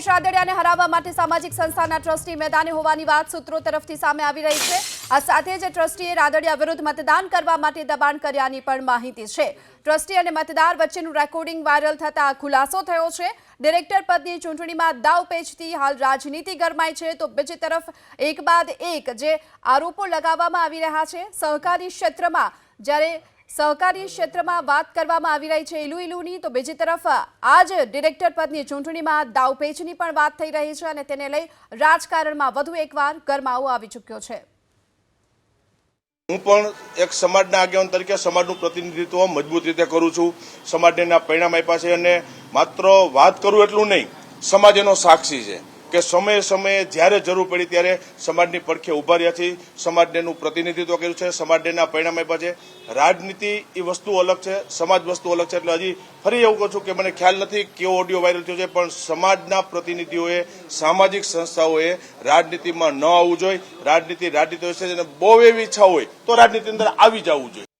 હિતેશ રાદડિયાને હરાવવા માટે સામાજિક સંસ્થાના ટ્રસ્ટી મેદાને હોવાની વાત સૂત્રો તરફથી સામે આવી રહી છે। આ સાથે જ ટ્રસ્ટીએ રાદડિયા વિરુદ્ધ મતદાન કરવા માટે દબાણ કર્યાની પણ માહિતી છે। ટ્રસ્ટી અને મતદાર વચ્ચેનું રેકોર્ડિંગ વાયરલ થતા ખુલાસો થયો છે। ડિરેક્ટર પદની ચૂંટણીમાં દાવપેચથી હાલ રાજનીતિ ગરમાઈ છે, તો બીજી તરફ એક બાદ એક જે આરોપો લગાવવામાં આવી રહ્યા છે સહકારી ક્ષેત્રમાં, જ્યારે સહકારી ક્ષેત્રમાં વાત કરવામાં આવી રહી છે ઇલુની, તો બીજી તરફ આજ ડિરેક્ટર પદની ચૂંટણીમાં દાવપેચની પણ વાત થઈ રહી છે અને તેને લઈ રાજકારણમાં વધુ એકવાર ગરમાવો આવી ચૂક્યો છે। હું પણ એક સમાજના આગેવાન તરીકે સમાજનું પ્રતિનિધિત્વ મજબૂત રીતે કરું છું। સમાજના પરિણામ આપ્યા છે અને માત્ર વાત કરું એટલું નહીં, સમાજ એનો સાક્ષી છે કે સમયે સમયે જ્યારે જરૂર પડી ત્યારે સમાજની પડખે ઉભા રહ્યા છીએ, સમાજનું પ્રતિનિધિત્વ કર્યું છે, સમાજના પરિણામ આપ્યા છે। રાજનીતિ એ વસ્તુ અલગ છે, સમાજ વસ્તુ અલગ છે। એટલે હજી ફરી એવું કહું છું કે મને ખ્યાલ નથી કેવો ઓડિયો વાયરલ થયો છે, પણ સમાજના પ્રતિનિધિઓએ, સામાજિક સંસ્થાઓએ રાજનીતિમાં ન આવવું જોઈએ। રાજનીતિ હોય છે અને બહુ એવી ઈચ્છા હોય તો રાજનીતિ અંદર આવી જવું જોઈએ।